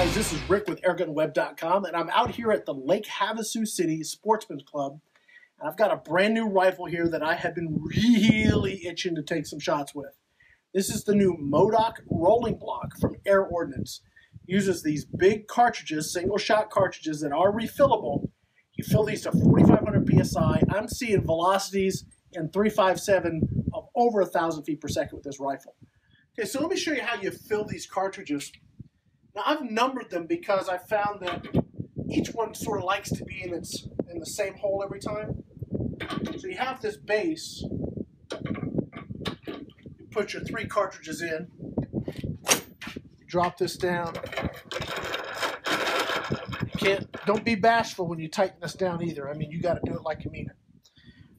guys, this is Rick with AirgunWeb.com, and I'm out here at the Lake Havasu City Sportsman's Club. And I've got a brand new rifle here that I have been really itching to take some shots with. This is the new MODOC Rolling Block from Air-Ordnance. Uses these big cartridges, single-shot cartridges that are refillable. You fill these to 4,500 PSI. I'm seeing velocities in 357 of over 1,000 feet per second with this rifle. Okay, so let me show you how you fill these cartridges. Now, I've numbered them because I found that each one sort of likes to be in the same hole every time. So you have this base. You put your 3 cartridges in. You drop this down. Don't be bashful when you tighten this down either. I mean, you got to do it like you mean it.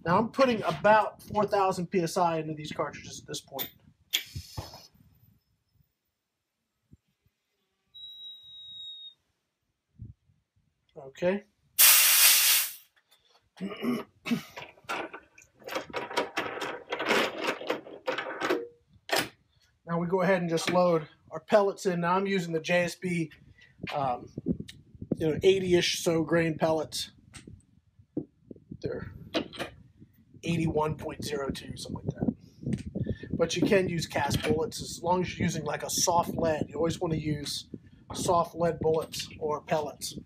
Now, I'm putting about 4,000 PSI into these cartridges at this point. Okay. Now we go ahead and just load our pellets in. Now I'm using the JSB, 80-ish so grain pellets. They're 81.02, something like that. But you can use cast bullets as long as you're using like a soft lead. You always want to use soft lead bullets or pellets.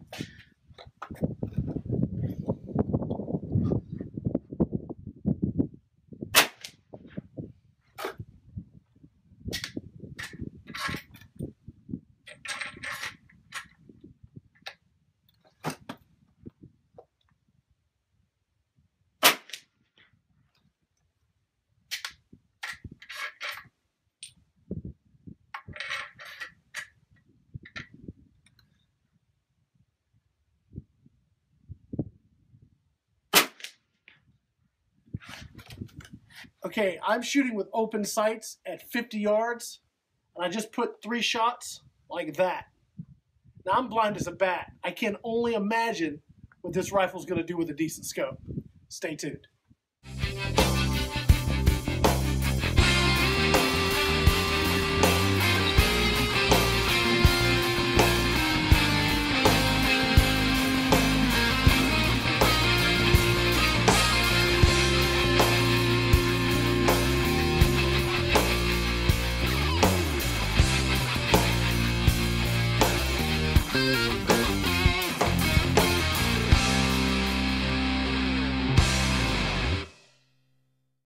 Okay, I'm shooting with open sights at 50 yards, and I just put 3 shots like that. Now, I'm blind as a bat. I can only imagine what this rifle's going to do with a decent scope. Stay tuned.